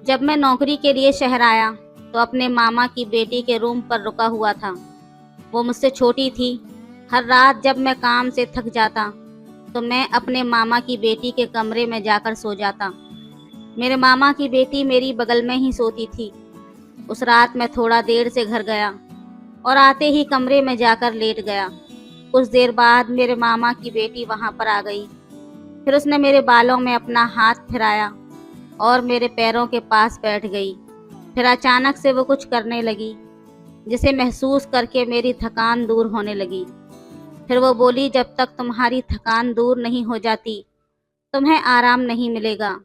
जब मैं नौकरी के लिए शहर आया तो अपने मामा की बेटी के रूम पर रुका हुआ था। वो मुझसे छोटी थी। हर रात जब मैं काम से थक जाता तो मैं अपने मामा की बेटी के कमरे में जाकर सो जाता। मेरे मामा की बेटी मेरी बगल में ही सोती थी। उस रात मैं थोड़ा देर से घर गया और आते ही कमरे में जाकर लेट गया। कुछ देर बाद मेरे मामा की बेटी वहां पर आ गई। फिर उसने मेरे बालों में अपना हाथ फिराया और मेरे पैरों के पास बैठ गई। फिर अचानक से वो कुछ करने लगी जिसे महसूस करके मेरी थकान दूर होने लगी। फिर वो बोली, जब तक तुम्हारी थकान दूर नहीं हो जाती तुम्हें आराम नहीं मिलेगा।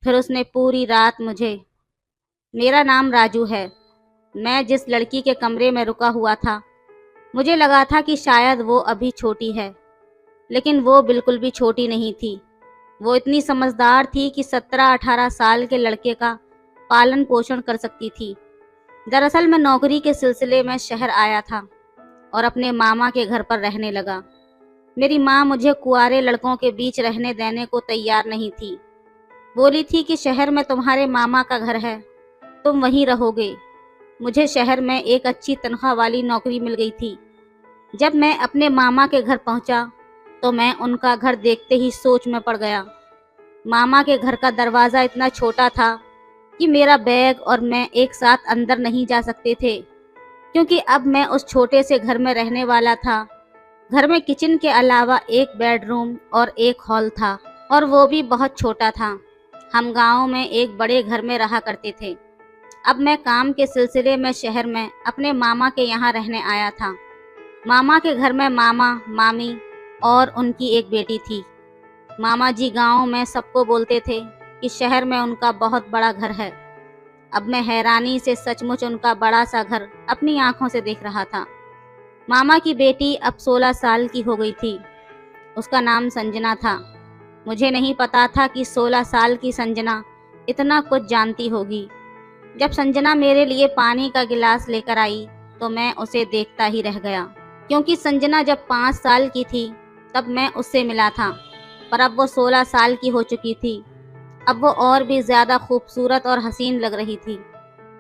फिर उसने पूरी रात मुझे, मेरा नाम राजू है, मैं जिस लड़की के कमरे में रुका हुआ था, मुझे लगा था कि शायद वो अभी छोटी है, लेकिन वो बिल्कुल भी छोटी नहीं थी। वो इतनी समझदार थी कि 17-18 साल के लड़के का पालन पोषण कर सकती थी। दरअसल मैं नौकरी के सिलसिले में शहर आया था और अपने मामा के घर पर रहने लगा। मेरी माँ मुझे कुंवारे लड़कों के बीच रहने देने को तैयार नहीं थी। बोली थी कि शहर में तुम्हारे मामा का घर है, तुम वहीं रहोगे। मुझे शहर में एक अच्छी तनख्वाह वाली नौकरी मिल गई थी। जब मैं अपने मामा के घर पहुंचा तो मैं उनका घर देखते ही सोच में पड़ गया। मामा के घर का दरवाज़ा इतना छोटा था कि मेरा बैग और मैं एक साथ अंदर नहीं जा सकते थे, क्योंकि अब मैं उस छोटे से घर में रहने वाला था। घर में किचन के अलावा एक बेडरूम और एक हॉल था, और वो भी बहुत छोटा था। हम गांव में एक बड़े घर में रहा करते थे। अब मैं काम के सिलसिले में शहर में अपने मामा के यहाँ रहने आया था। मामा के घर में मामा, मामी और उनकी एक बेटी थी। मामा जी गांव में सबको बोलते थे कि शहर में उनका बहुत बड़ा घर है। अब मैं हैरानी से सचमुच उनका बड़ा सा घर अपनी आंखों से देख रहा था। मामा की बेटी अब 16 साल की हो गई थी। उसका नाम संजना था। मुझे नहीं पता था कि 16 साल की संजना इतना कुछ जानती होगी। जब संजना मेरे लिए पानी का गिलास लेकर आई तो मैं उसे देखता ही रह गया, क्योंकि संजना जब 5 साल की थी तब मैं उससे मिला था, पर अब वो 16 साल की हो चुकी थी। अब वो और भी ज़्यादा खूबसूरत और हसीन लग रही थी।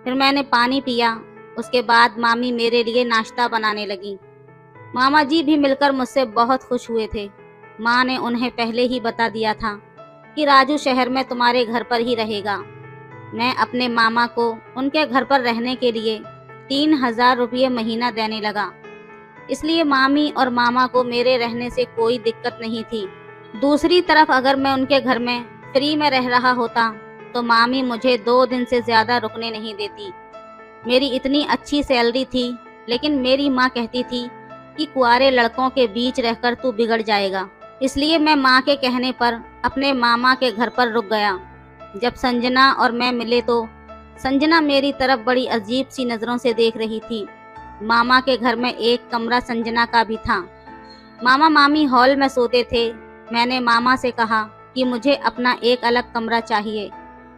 फिर मैंने पानी पिया। उसके बाद मामी मेरे लिए नाश्ता बनाने लगी। मामा जी भी मिलकर मुझसे बहुत खुश हुए थे। माँ ने उन्हें पहले ही बता दिया था कि राजू शहर में तुम्हारे घर पर ही रहेगा। मैं अपने मामा को उनके घर पर रहने के लिए 3,000 रुपये महीना देने लगा। इसलिए मामी और मामा को मेरे रहने से कोई दिक्कत नहीं थी। दूसरी तरफ अगर मैं उनके घर में फ्री में रह रहा होता तो मामी मुझे 2 दिन से ज़्यादा रुकने नहीं देती। मेरी इतनी अच्छी सैलरी थी, लेकिन मेरी माँ कहती थी कि कुंवारे लड़कों के बीच रहकर तू बिगड़ जाएगा। इसलिए मैं माँ के कहने पर अपने मामा के घर पर रुक गया। जब संजना और मैं मिले तो संजना मेरी तरफ बड़ी अजीब सी नज़रों से देख रही थी। मामा के घर में एक कमरा संजना का भी था। मामा मामी हॉल में सोते थे। मैंने मामा से कहा कि मुझे अपना एक अलग कमरा चाहिए,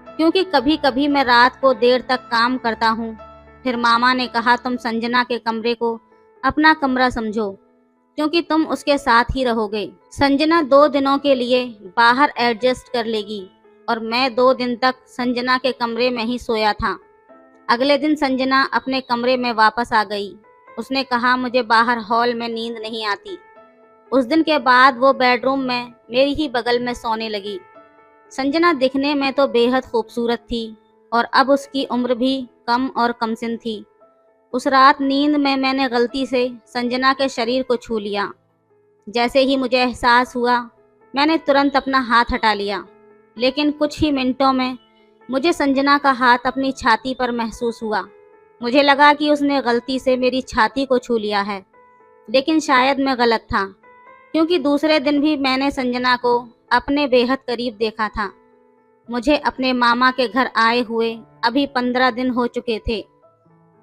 क्योंकि कभी कभी मैं रात को देर तक काम करता हूँ। फिर मामा ने कहा, तुम संजना के कमरे को अपना कमरा समझो, क्योंकि तुम उसके साथ ही रहोगे। संजना 2 दिनों के लिए बाहर एडजस्ट कर लेगी, और मैं 2 दिन तक संजना के कमरे में ही सोया था। अगले दिन संजना अपने कमरे में वापस आ गई। उसने कहा, मुझे बाहर हॉल में नींद नहीं आती। उस दिन के बाद वो बेडरूम में मेरी ही बगल में सोने लगी। संजना दिखने में तो बेहद खूबसूरत थी, और अब उसकी उम्र भी कम और कमसिन थी। उस रात नींद में मैंने गलती से संजना के शरीर को छू लिया। जैसे ही मुझे एहसास हुआ, मैंने तुरंत अपना हाथ हटा लिया, लेकिन कुछ ही मिनटों में मुझे संजना का हाथ अपनी छाती पर महसूस हुआ। मुझे लगा कि उसने गलती से मेरी छाती को छू लिया है, लेकिन शायद मैं गलत था, क्योंकि दूसरे दिन भी मैंने संजना को अपने बेहद करीब देखा था। मुझे अपने मामा के घर आए हुए अभी 15 दिन हो चुके थे।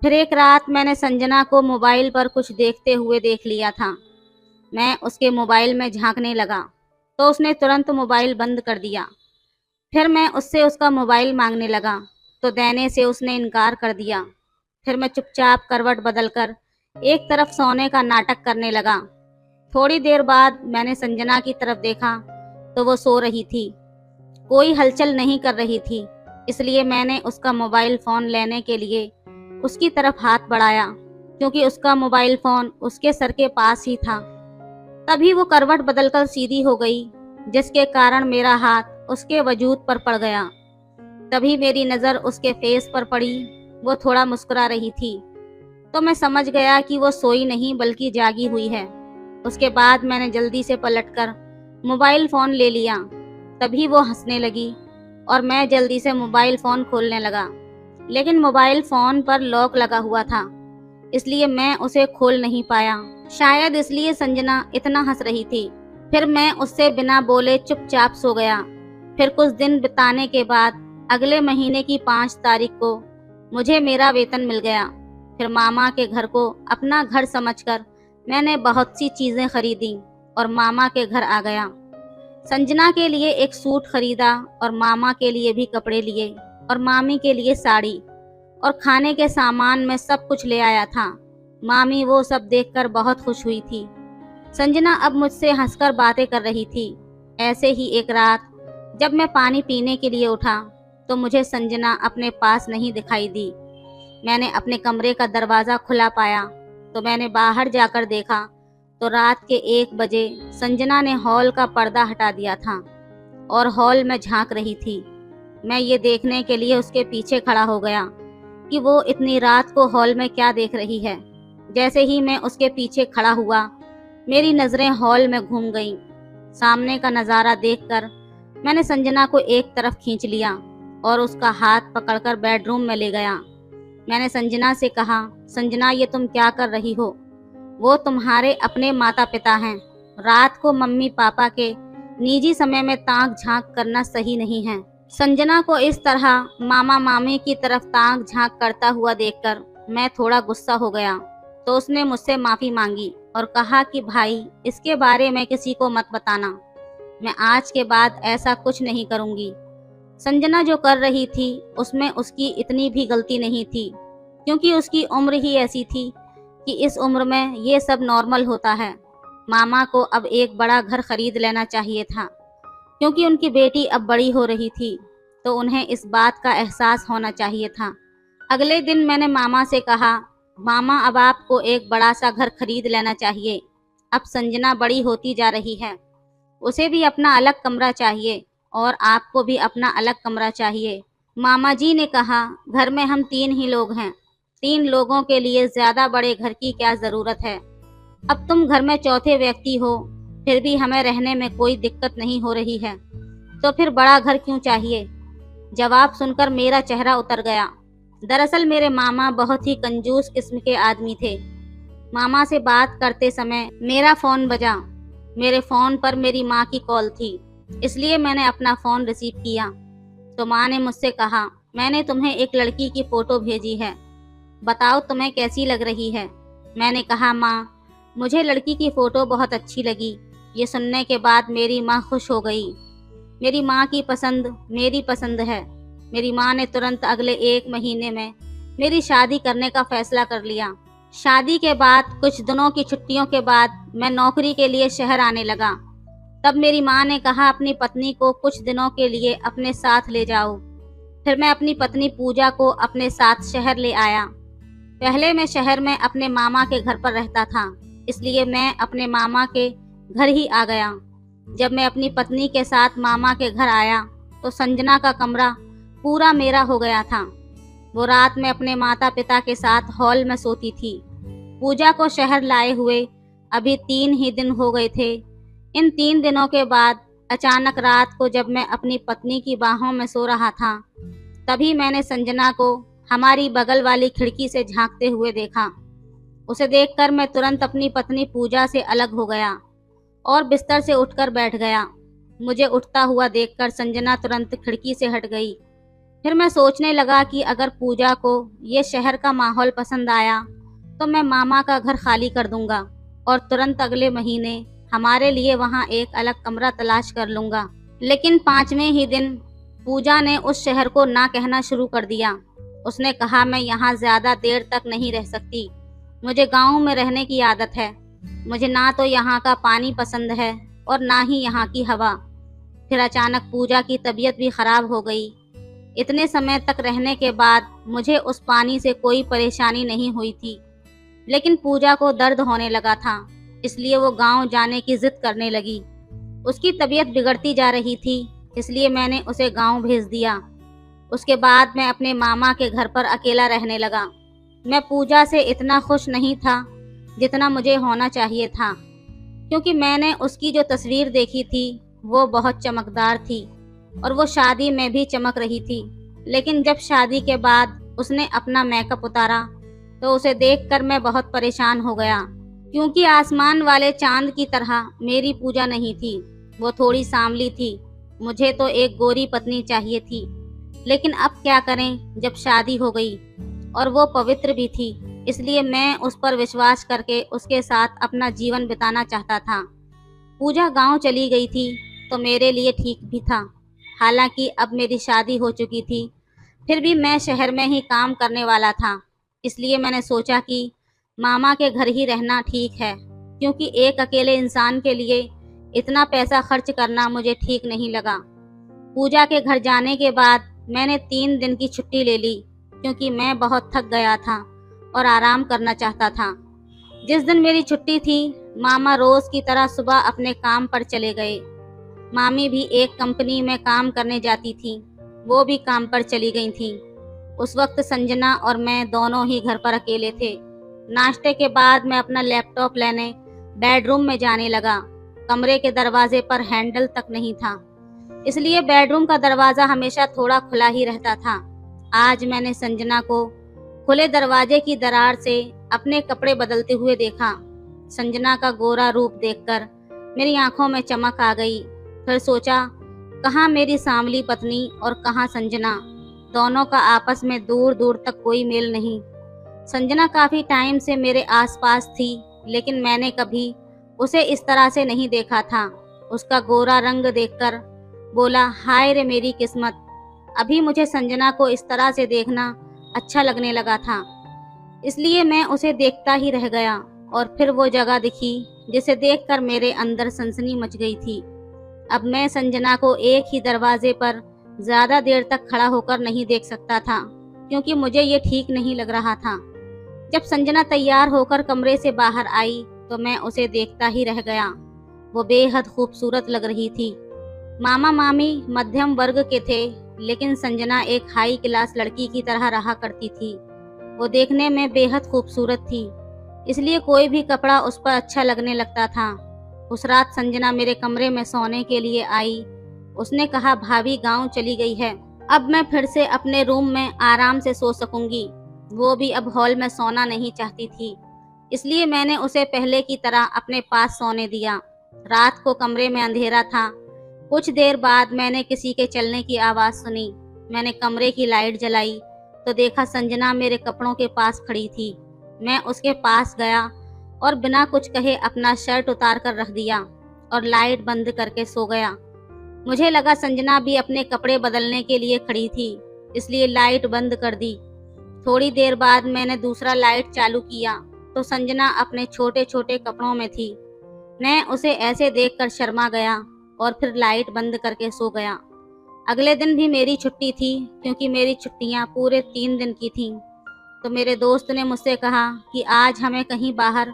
फिर एक रात मैंने संजना को मोबाइल पर कुछ देखते हुए देख लिया था। मैं उसके मोबाइल में झांकने लगा तो उसने तुरंत मोबाइल बंद कर दिया। फिर मैं उससे उसका मोबाइल मांगने लगा तो देने से उसने इनकार कर दिया। फिर मैं चुपचाप करवट बदलकर एक तरफ सोने का नाटक करने लगा। थोड़ी देर बाद मैंने संजना की तरफ देखा तो वो सो रही थी, कोई हलचल नहीं कर रही थी। इसलिए मैंने उसका मोबाइल फ़ोन लेने के लिए उसकी तरफ हाथ बढ़ाया, क्योंकि उसका मोबाइल फ़ोन उसके सर के पास ही था। तभी वो करवट बदलकर सीधी हो गई, जिसके कारण मेरा हाथ उसके वजूद पर पड़ गया। तभी मेरी नज़र उसके फेस पर पड़ी। वो थोड़ा मुस्कुरा रही थी, तो मैं समझ गया कि वो सोई नहीं बल्कि जागी हुई है। उसके बाद मैंने जल्दी से पलटकर मोबाइल फ़ोन ले लिया। तभी वो हंसने लगी और मैं जल्दी से मोबाइल फ़ोन खोलने लगा, लेकिन मोबाइल फ़ोन पर लॉक लगा हुआ था, इसलिए मैं उसे खोल नहीं पाया। शायद इसलिए संजना इतना हंस रही थी। फिर मैं उससे बिना बोले चुपचाप सो गया। फिर कुछ दिन बिताने के बाद अगले महीने की 5 तारीख को मुझे मेरा वेतन मिल गया। फिर मामा के घर को अपना घर समझकर मैंने बहुत सी चीज़ें खरीदी और मामा के घर आ गया। संजना के लिए एक सूट खरीदा और मामा के लिए भी कपड़े लिए और मामी के लिए साड़ी और खाने के सामान में सब कुछ ले आया था। मामी वो सब देखकर बहुत खुश हुई थी। संजना अब मुझसे हंसकर बातें कर रही थी। ऐसे ही एक रात जब मैं पानी पीने के लिए उठा तो मुझे संजना अपने पास नहीं दिखाई दी। मैंने अपने कमरे का दरवाज़ा खुला पाया तो मैंने बाहर जाकर देखा तो रात के 1 बजे संजना ने हॉल का पर्दा हटा दिया था और हॉल में झांक रही थी। मैं ये देखने के लिए उसके पीछे खड़ा हो गया कि वो इतनी रात को हॉल में क्या देख रही है। जैसे ही मैं उसके पीछे खड़ा हुआ, मेरी नज़रें हॉल में घूम गईं। सामने का नज़ारा देखकर मैंने संजना को एक तरफ खींच लिया और उसका हाथ पकड़कर बेडरूम में ले गया। मैंने संजना से कहा, संजना ये तुम क्या कर रही हो? वो तुम्हारे अपने माता पिता हैं। रात को मम्मी पापा के निजी समय में ताक झांक करना सही नहीं है। संजना को इस तरह मामा मामी की तरफ ताक झांक करता हुआ देखकर मैं थोड़ा गुस्सा हो गया, तो उसने मुझसे माफ़ी मांगी और कहा कि भाई इसके बारे में किसी को मत बताना। मैं आज के बाद ऐसा कुछ नहीं करूँगी। संजना जो कर रही थी उसमें उसकी इतनी भी गलती नहीं थी, क्योंकि उसकी उम्र ही ऐसी थी कि इस उम्र में ये सब नॉर्मल होता है। मामा को अब एक बड़ा घर खरीद लेना चाहिए था, क्योंकि उनकी बेटी अब बड़ी हो रही थी, तो उन्हें इस बात का एहसास होना चाहिए था। अगले दिन मैंने मामा से कहा, मामा अब आपको एक बड़ा सा घर खरीद लेना चाहिए। अब संजना बड़ी होती जा रही है, उसे भी अपना अलग कमरा चाहिए और आपको भी अपना अलग कमरा चाहिए। मामा जी ने कहा, घर में हम 3 ही लोग हैं, 3 लोगों के लिए ज़्यादा बड़े घर की क्या ज़रूरत है। अब तुम घर में चौथे व्यक्ति हो, फिर भी हमें रहने में कोई दिक्कत नहीं हो रही है, तो फिर बड़ा घर क्यों चाहिए? जवाब सुनकर मेरा चेहरा उतर गया। दरअसल मेरे मामा बहुत ही कंजूस किस्म के आदमी थे। मामा से बात करते समय मेरा फ़ोन बजा। मेरे फ़ोन पर मेरी माँ की कॉल थी, इसलिए मैंने अपना फ़ोन रिसीव किया तो माँ ने मुझसे कहा, मैंने तुम्हें एक लड़की की फ़ोटो भेजी है, बताओ तुम्हें कैसी लग रही है। मैंने कहा, माँ मुझे लड़की की फ़ोटो बहुत अच्छी लगी। ये सुनने के बाद मेरी माँ खुश हो गई। मेरी माँ की पसंद मेरी पसंद है। मेरी माँ ने तुरंत अगले 1 महीने में मेरी शादी करने का फैसला कर लिया। शादी के बाद कुछ दिनों की छुट्टियों के बाद मैं नौकरी के लिए शहर आने लगा। तब मेरी माँ ने कहा, अपनी पत्नी को कुछ दिनों के लिए अपने साथ ले जाओ। फिर मैं अपनी पत्नी पूजा को अपने साथ शहर ले आया। पहले मैं शहर में अपने मामा के घर पर रहता था, इसलिए मैं अपने मामा के घर ही आ गया। जब मैं अपनी पत्नी के साथ मामा के घर आया तो संजना का कमरा पूरा मेरा हो गया था। वो रात में अपने माता पिता के साथ हॉल में सोती थी। पूजा को शहर लाए हुए अभी 3 ही दिन हो गए थे। इन 3 दिनों के बाद अचानक रात को जब मैं अपनी पत्नी की बाहों में सो रहा था, तभी मैंने संजना को हमारी बगल वाली खिड़की से झांकते हुए देखा। उसे देखकर मैं तुरंत अपनी पत्नी पूजा से अलग हो गया और बिस्तर से उठकर बैठ गया। मुझे उठता हुआ देखकर संजना तुरंत खिड़की से हट गई। फिर मैं सोचने लगा कि अगर पूजा को ये शहर का माहौल पसंद आया तो मैं मामा का घर खाली कर दूंगा और तुरंत अगले महीने हमारे लिए वहाँ एक अलग कमरा तलाश कर लूँगा। लेकिन 5वें ही दिन पूजा ने उस शहर को ना कहना शुरू कर दिया। उसने कहा, मैं यहाँ ज़्यादा देर तक नहीं रह सकती, मुझे गाँव में रहने की आदत है। मुझे ना तो यहाँ का पानी पसंद है और ना ही यहाँ की हवा। फिर अचानक पूजा की तबीयत भी खराब हो गई। इतने समय तक रहने के बाद मुझे उस पानी से कोई परेशानी नहीं हुई थी, लेकिन पूजा को दर्द होने लगा था, इसलिए वो गांव जाने की जिद करने लगी। उसकी तबीयत बिगड़ती जा रही थी, इसलिए मैंने उसे गांव भेज दिया। उसके बाद मैं अपने मामा के घर पर अकेला रहने लगा। मैं पूजा से इतना खुश नहीं था जितना मुझे होना चाहिए था, क्योंकि मैंने उसकी जो तस्वीर देखी थी वो बहुत चमकदार थी और वो शादी में भी चमक रही थी। लेकिन जब शादी के बाद उसने अपना मेकअप उतारा तो उसे देखकर मैं बहुत परेशान हो गया, क्योंकि आसमान वाले चांद की तरह मेरी पूजा नहीं थी। वो थोड़ी सांवली थी, मुझे तो एक गोरी पत्नी चाहिए थी। लेकिन अब क्या करें, जब शादी हो गई और वो पवित्र भी थी, इसलिए मैं उस पर विश्वास करके उसके साथ अपना जीवन बिताना चाहता था। पूजा गांव चली गई थी तो मेरे लिए ठीक भी था। हालांकि अब मेरी शादी हो चुकी थी, फिर भी मैं शहर में ही काम करने वाला था। इसलिए मैंने सोचा कि मामा के घर ही रहना ठीक है, क्योंकि एक अकेले इंसान के लिए इतना पैसा खर्च करना मुझे ठीक नहीं लगा। पूजा के घर जाने के बाद मैंने 3 दिन की छुट्टी ले ली, क्योंकि मैं बहुत थक गया था और आराम करना चाहता था। जिस दिन मेरी छुट्टी थी, मामा रोज की तरह सुबह अपने काम पर चले गए। मामी भी एक कंपनी में काम करने जाती थी, वो भी काम पर चली गई थी। उस वक्त संजना और मैं दोनों ही घर पर अकेले थे। नाश्ते के बाद मैं अपना लैपटॉप लेने बेडरूम में जाने लगा। कमरे के दरवाजे पर हैंडल तक नहीं था, इसलिए बेडरूम का दरवाजा हमेशा थोड़ा खुला ही रहता था। आज मैंने संजना को खुले दरवाजे की दरार से अपने कपड़े बदलते हुए देखा। संजना का गोरा रूप देखकर मेरी आंखों में चमक आ गई। फिर सोचा, कहाँ मेरी सांवली पत्नी और कहाँ संजना। दोनों का आपस में दूर दूर तक कोई मेल नहीं। संजना काफी टाइम से मेरे आसपास थी, लेकिन मैंने कभी उसे इस तरह से नहीं देखा था। उसका गोरा रंग देखकर बोला, हाय रे मेरी किस्मत। अभी मुझे संजना को इस तरह से देखना अच्छा लगने लगा था, इसलिए मैं उसे देखता ही रह गया। और फिर वो जगह दिखी जिसे देखकर मेरे अंदर सनसनी मच गई थी। अब मैं संजना को एक ही दरवाजे पर ज्यादा देर तक खड़ा होकर नहीं देख सकता था, क्योंकि मुझे ये ठीक नहीं लग रहा था। जब संजना तैयार होकर कमरे से बाहर आई तो मैं उसे देखता ही रह गया। वो बेहद खूबसूरत लग रही थी। मामा मामी मध्यम वर्ग के थे, लेकिन संजना एक हाई क्लास लड़की की तरह रहा करती थी। वो देखने में बेहद खूबसूरत थी, इसलिए कोई भी कपड़ा उस पर अच्छा लगने लगता था। उस रात संजना मेरे कमरे में सोने के लिए आई। उसने कहा, भाभी गांव चली गई है, अब मैं फिर से अपने रूम में आराम से सो सकूंगी। वो भी अब हॉल में सोना नहीं चाहती थी, इसलिए मैंने उसे पहले की तरह अपने पास सोने दिया। रात को कमरे में अंधेरा था। कुछ देर बाद मैंने किसी के चलने की आवाज़ सुनी। मैंने कमरे की लाइट जलाई तो देखा संजना मेरे कपड़ों के पास खड़ी थी। मैं उसके पास गया और बिना कुछ कहे अपना शर्ट उतार कर रख दिया और लाइट बंद करके सो गया। मुझे लगा संजना भी अपने कपड़े बदलने के लिए खड़ी थी, इसलिए लाइट बंद कर दी। थोड़ी देर बाद मैंने दूसरा लाइट चालू किया तो संजना अपने छोटे छोटे कपड़ों में थी। मैं उसे ऐसे देखकर शर्मा गया और फिर लाइट बंद करके सो गया। अगले दिन भी मेरी छुट्टी थी, क्योंकि मेरी छुट्टियां पूरे 3 दिन की थीं। तो मेरे दोस्त ने मुझसे कहा कि आज हमें कहीं बाहर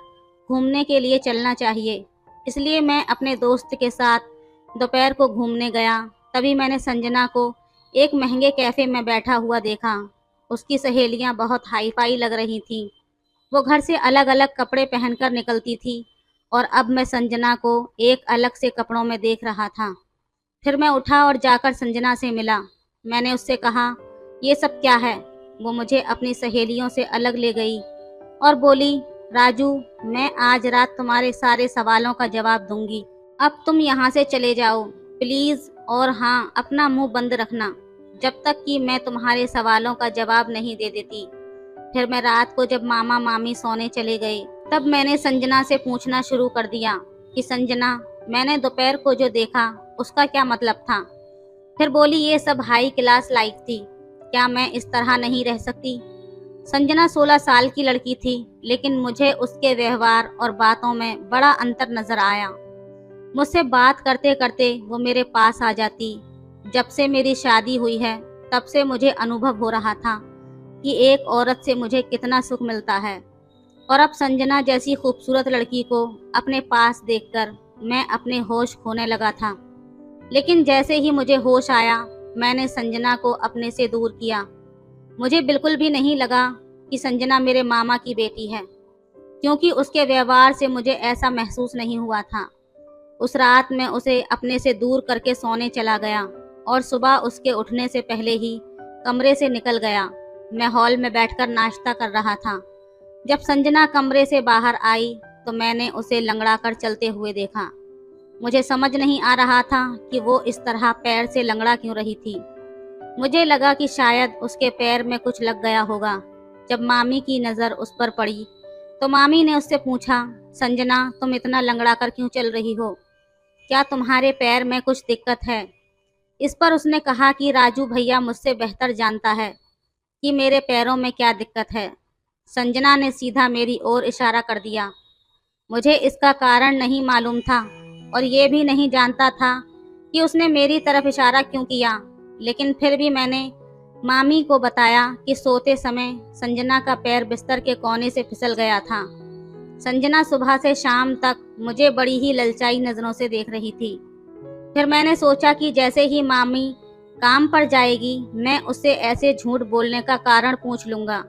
घूमने के लिए चलना चाहिए, इसलिए मैं अपने दोस्त के साथ दोपहर को घूमने गया। तभी मैंने संजना को एक महंगे कैफ़े में बैठा हुआ देखा। उसकी सहेलियां बहुत हाई फाई लग रही थीं। वो घर से अलग अलग कपड़े पहनकर निकलती थी और अब मैं संजना को एक अलग से कपड़ों में देख रहा था। फिर मैं उठा और जाकर संजना से मिला। मैंने उससे कहा, ये सब क्या है? वो मुझे अपनी सहेलियों से अलग ले गई और बोली, राजू, मैं आज रात तुम्हारे सारे सवालों का जवाब दूंगी। अब तुम यहाँ से चले जाओ प्लीज़, और हाँ, अपना मुंह बंद रखना जब तक कि मैं तुम्हारे सवालों का जवाब नहीं दे देती। फिर मैं रात को जब मामा मामी सोने चले गए तब मैंने संजना से पूछना शुरू कर दिया कि संजना, मैंने दोपहर को जो देखा उसका क्या मतलब था? फिर बोली, ये सब हाई क्लास लाइफ थी, क्या मैं इस तरह नहीं रह सकती? संजना 16 साल की लड़की थी, लेकिन मुझे उसके व्यवहार और बातों में बड़ा अंतर नजर आया। मुझसे बात करते करते वो मेरे पास आ जाती। जब से मेरी शादी हुई है तब से मुझे अनुभव हो रहा था कि एक औरत से मुझे कितना सुख मिलता है। और अब संजना जैसी खूबसूरत लड़की को अपने पास देखकर मैं अपने होश खोने लगा था। लेकिन जैसे ही मुझे होश आया, मैंने संजना को अपने से दूर किया। मुझे बिल्कुल भी नहीं लगा कि संजना मेरे मामा की बेटी है, क्योंकि उसके व्यवहार से मुझे ऐसा महसूस नहीं हुआ था। उस रात मैं उसे अपने से दूर करके सोने चला गया और सुबह उसके उठने से पहले ही कमरे से निकल गया। मैं हॉल में बैठकर नाश्ता कर रहा था। जब संजना कमरे से बाहर आई तो मैंने उसे लंगड़ा कर चलते हुए देखा। मुझे समझ नहीं आ रहा था कि वो इस तरह पैर से लंगड़ा क्यों रही थी। मुझे लगा कि शायद उसके पैर में कुछ लग गया होगा। जब मामी की नज़र उस पर पड़ी तो मामी ने उससे पूछा, संजना, तुम इतना लंगड़ा कर क्यों चल रही हो? क्या तुम्हारे पैर में कुछ दिक्कत है? इस पर उसने कहा कि राजू भैया मुझसे बेहतर जानता है कि मेरे पैरों में क्या दिक्कत है। संजना ने सीधा मेरी ओर इशारा कर दिया। मुझे इसका कारण नहीं मालूम था और ये भी नहीं जानता था कि उसने मेरी तरफ इशारा क्यों किया, लेकिन फिर भी मैंने मामी को बताया कि सोते समय संजना का पैर बिस्तर के कोने से फिसल गया था। संजना सुबह से शाम तक मुझे बड़ी ही ललचाई नज़रों से देख रही थी। फिर मैंने सोचा कि जैसे ही मामी काम पर जाएगी, मैं उससे ऐसे झूठ बोलने का कारण पूछ लूँगा।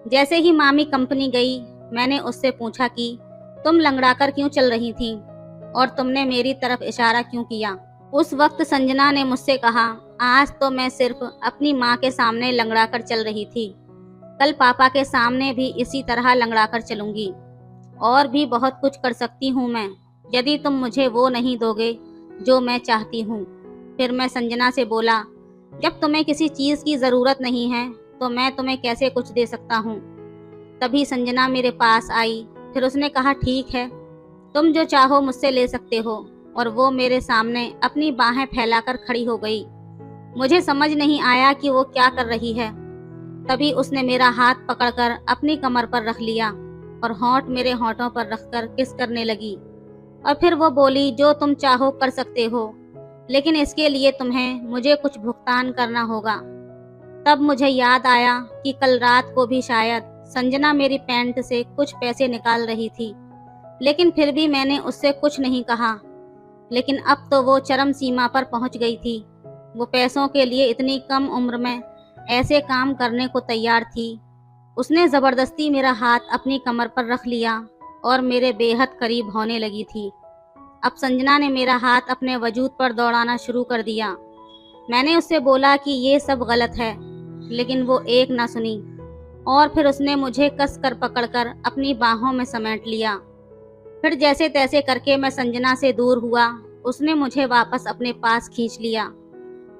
जैसे ही मामी कंपनी गई, मैंने उससे पूछा कि तुम लंगड़ाकर क्यों चल रही थी और तुमने मेरी तरफ इशारा क्यों किया? उस वक्त संजना ने मुझसे कहा, आज तो मैं सिर्फ अपनी माँ के सामने लंगड़ाकर चल रही थी, कल पापा के सामने भी इसी तरह लंगड़ाकर चलूंगी। और भी बहुत कुछ कर सकती हूँ मैं, यदि तुम मुझे वो नहीं दोगे जो मैं चाहती हूँ। फिर मैं संजना से बोला, जब तुम्हें किसी चीज़ की ज़रूरत नहीं है तो मैं तुम्हें कैसे कुछ दे सकता हूँ? तभी संजना मेरे पास आई। फिर उसने कहा, ठीक है, तुम जो चाहो मुझसे ले सकते हो। और वो मेरे सामने अपनी बाहें फैलाकर खड़ी हो गई। मुझे समझ नहीं आया कि वो क्या कर रही है। तभी उसने मेरा हाथ पकड़कर अपनी कमर पर रख लिया और होंठ मेरे होंठों पर रखकर किस करने लगी। और फिर वो बोली, जो तुम चाहो कर सकते हो, लेकिन इसके लिए तुम्हें मुझे कुछ भुगतान करना होगा। तब मुझे याद आया कि कल रात को भी शायद संजना मेरी पैंट से कुछ पैसे निकाल रही थी, लेकिन फिर भी मैंने उससे कुछ नहीं कहा। लेकिन अब तो वो चरम सीमा पर पहुंच गई थी। वो पैसों के लिए इतनी कम उम्र में ऐसे काम करने को तैयार थी। उसने ज़बरदस्ती मेरा हाथ अपनी कमर पर रख लिया और मेरे बेहद करीब होने लगी थी। अब संजना ने मेरा हाथ अपने वजूद पर दौड़ाना शुरू कर दिया। मैंने उससे बोला कि ये सब गलत है, लेकिन वो एक ना सुनी और फिर उसने मुझे कस कर पकड़कर अपनी बाहों में समेट लिया। फिर जैसे तैसे करके मैं संजना से दूर हुआ। उसने मुझे वापस अपने पास खींच लिया।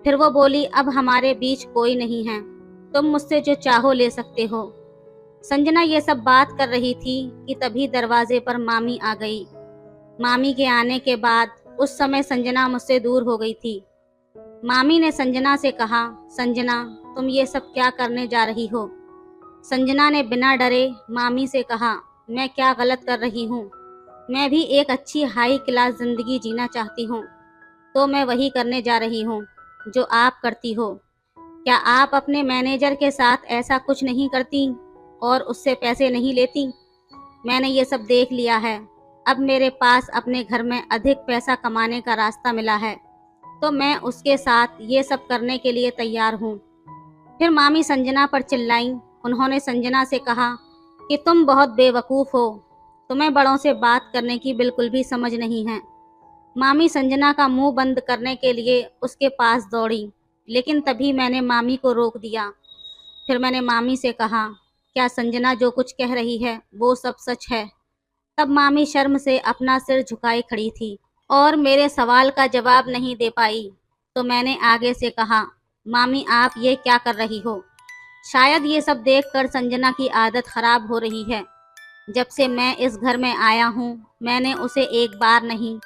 फिर वो बोली, अब हमारे बीच कोई नहीं है, तुम मुझसे जो चाहो ले सकते हो। संजना ये सब बात कर रही थी कि तभी दरवाजे पर मामी आ गई। मामी के आने के बाद उस समय संजना मुझसे दूर हो गई थी। मामी ने संजना से कहा, संजना, तुम ये सब क्या करने जा रही हो? संजना ने बिना डरे मामी से कहा, मैं क्या गलत कर रही हूँ? मैं भी एक अच्छी हाई क्लास ज़िंदगी जीना चाहती हूँ, तो मैं वही करने जा रही हूँ जो आप करती हो। क्या आप अपने मैनेजर के साथ ऐसा कुछ नहीं करती और उससे पैसे नहीं लेती? मैंने ये सब देख लिया है। अब मेरे पास अपने घर में अधिक पैसा कमाने का रास्ता मिला है, तो मैं उसके साथ ये सब करने के लिए तैयार हूँ। फिर मामी संजना पर चिल्लाई। उन्होंने संजना से कहा कि तुम बहुत बेवकूफ़ हो, तुम्हें बड़ों से बात करने की बिल्कुल भी समझ नहीं है। मामी संजना का मुंह बंद करने के लिए उसके पास दौड़ी, लेकिन तभी मैंने मामी को रोक दिया। फिर मैंने मामी से कहा, क्या संजना जो कुछ कह रही है वो सब सच है? तब मामी शर्म से अपना सिर झुकाए खड़ी थी और मेरे सवाल का जवाब नहीं दे पाई। तो मैंने आगे से कहा, मामी, आप ये क्या कर रही हो? शायद ये सब देखकर संजना की आदत खराब हो रही है। जब से मैं इस घर में आया हूँ, मैंने उसे एक बार नहीं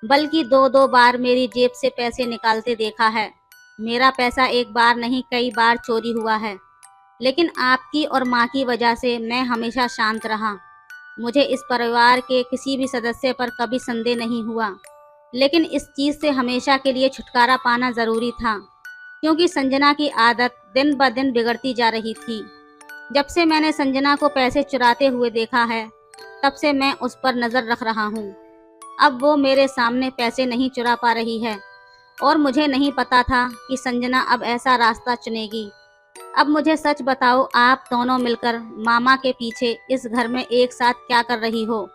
बल्कि दो दो बार मेरी जेब से पैसे निकालते देखा है। मेरा पैसा एक बार नहीं कई बार चोरी हुआ है, लेकिन आपकी और माँ की वजह से मैं हमेशा शांत रहा। मुझे इस परिवार के किसी भी सदस्य पर कभी संदेह नहीं हुआ, लेकिन इस चीज़ से हमेशा के लिए छुटकारा पाना ज़रूरी था। क्योंकि संजना की आदत दिन ब दिन बिगड़ती जा रही थी। जब से मैंने संजना को पैसे चुराते हुए देखा है, तब से मैं उस पर नज़र रख रहा हूँ। अब वो मेरे सामने पैसे नहीं चुरा पा रही है और मुझे नहीं पता था कि संजना अब ऐसा रास्ता चुनेगी। अब मुझे सच बताओ, आप दोनों मिलकर मामा के पीछे इस घर में एक साथ क्या कर रही हो?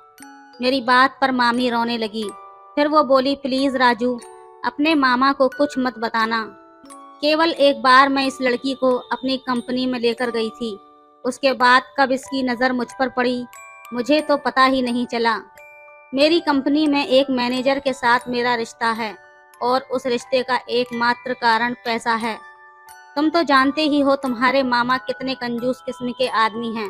मेरी बात पर मामी रोने लगी। फिर वो बोली, प्लीज़ राजू, अपने मामा को कुछ मत बताना। केवल एक बार मैं इस लड़की को अपनी कंपनी में लेकर गई थी। उसके बाद कब इसकी नज़र मुझ पर पड़ी, मुझे तो पता ही नहीं चला। मेरी कंपनी में एक मैनेजर के साथ मेरा रिश्ता है और उस रिश्ते का एकमात्र कारण पैसा है। तुम तो जानते ही हो तुम्हारे मामा कितने कंजूस किस्म के आदमी हैं।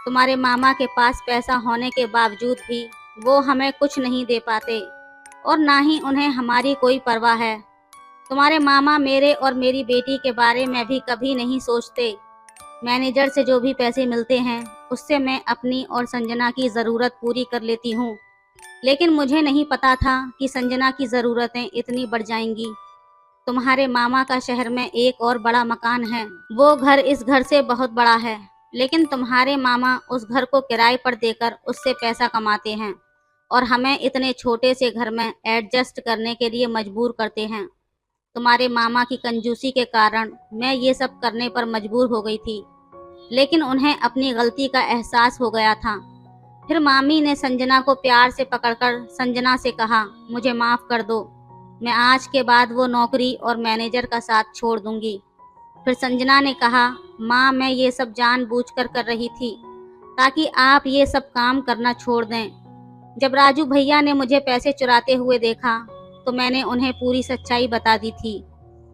तुम्हारे मामा के पास पैसा होने के बावजूद भी वो हमें कुछ नहीं दे पाते और ना ही उन्हें हमारी कोई परवाह है। तुम्हारे मामा मेरे और मेरी बेटी के बारे में भी कभी नहीं सोचते। मैनेजर से जो भी पैसे मिलते हैं उससे मैं अपनी और संजना की ज़रूरत पूरी कर लेती हूँ। लेकिन मुझे नहीं पता था कि संजना की ज़रूरतें इतनी बढ़ जाएंगी। तुम्हारे मामा का शहर में एक और बड़ा मकान है। वो घर इस घर से बहुत बड़ा है, लेकिन तुम्हारे मामा उस घर को किराए पर देकर उससे पैसा कमाते हैं और हमें इतने छोटे से घर में एडजस्ट करने के लिए मजबूर करते हैं। तुम्हारे मामा की कंजूसी के कारण मैं ये सब करने पर मजबूर हो गई थी, लेकिन उन्हें अपनी गलती का एहसास हो गया था। फिर मामी ने संजना को प्यार से पकड़कर संजना से कहा, मुझे माफ़ कर दो, मैं आज के बाद वो नौकरी और मैनेजर का साथ छोड़ दूंगी। फिर संजना ने कहा, माँ, मैं ये सब जानबूझकर कर रही थी ताकि आप ये सब काम करना छोड़ दें। जब राजू भैया ने मुझे पैसे चुराते हुए देखा तो मैंने उन्हें पूरी सच्चाई बता दी थी।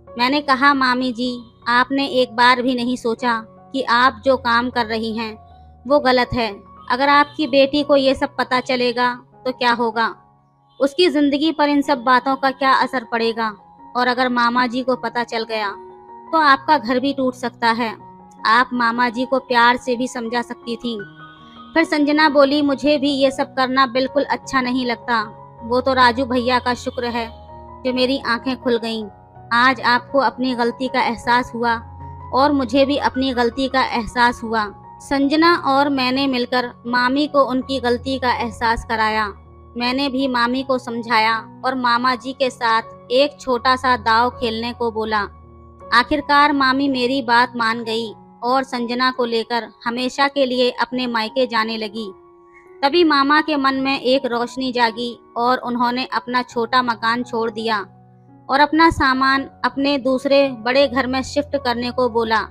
मैंने कहा, मामी जी, आपने एक बार भी नहीं सोचा कि आप जो काम कर रही हैं वो गलत है। अगर आपकी बेटी को ये सब पता चलेगा तो क्या होगा? उसकी ज़िंदगी पर इन सब बातों का क्या असर पड़ेगा? और अगर मामा जी को पता चल गया तो आपका घर भी टूट सकता है। आप मामा जी को प्यार से भी समझा सकती थी। फिर संजना बोली, मुझे भी ये सब करना बिल्कुल अच्छा नहीं लगता। वो तो राजू भैया का शुक्र है जो मेरी आंखें खुल गईं। आज आपको अपनी गलती का एहसास हुआ और मुझे भी अपनी गलती का एहसास हुआ। संजना और मैंने मिलकर मामी को उनकी गलती का एहसास कराया। मैंने भी मामी को समझाया और मामा जी के साथ एक छोटा सा दांव खेलने को बोला। आखिरकार मामी मेरी बात मान गई और संजना को लेकर हमेशा के लिए अपने मायके जाने लगी। तभी मामा के मन में एक रोशनी जागी और उन्होंने अपना छोटा मकान छोड़ दिया और अपना सामान अपने दूसरे बड़े घर में शिफ्ट करने को बोला।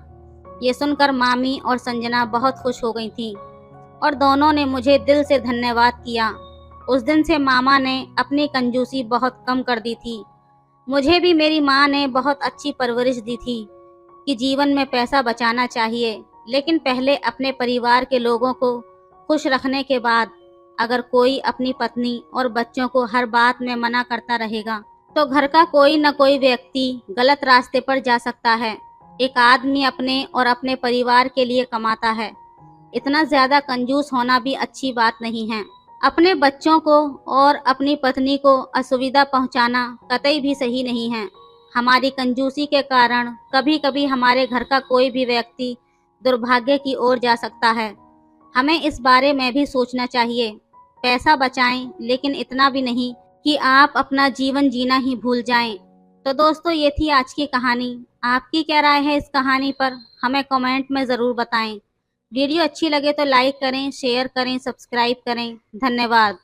ये सुनकर मामी और संजना बहुत खुश हो गई थीं और दोनों ने मुझे दिल से धन्यवाद किया। उस दिन से मामा ने अपनी कंजूसी बहुत कम कर दी थी। मुझे भी मेरी माँ ने बहुत अच्छी परवरिश दी थी कि जीवन में पैसा बचाना चाहिए, लेकिन पहले अपने परिवार के लोगों को खुश रखने के बाद अगर कोई अपनी पत्नी और बच्चों को हर बात में मना करता रहेगा तो घर का कोई न कोई व्यक्ति गलत रास्ते पर जा सकता है। एक आदमी अपने और अपने परिवार के लिए कमाता है। इतना ज़्यादा कंजूस होना भी अच्छी बात नहीं है। अपने बच्चों को और अपनी पत्नी को असुविधा पहुंचाना कतई भी सही नहीं है। हमारी कंजूसी के कारण कभी कभी हमारे घर का कोई भी व्यक्ति दुर्भाग्य की ओर जा सकता है। हमें इस बारे में भी सोचना चाहिए। पैसा बचाएं, लेकिन इतना भी नहीं कि आप अपना जीवन जीना ही भूल जाएं। तो दोस्तों, ये थी आज की कहानी। आपकी क्या राय है इस कहानी पर, हमें कमेंट में ज़रूर बताएं। वीडियो अच्छी लगे तो लाइक करें, शेयर करें, सब्सक्राइब करें। धन्यवाद।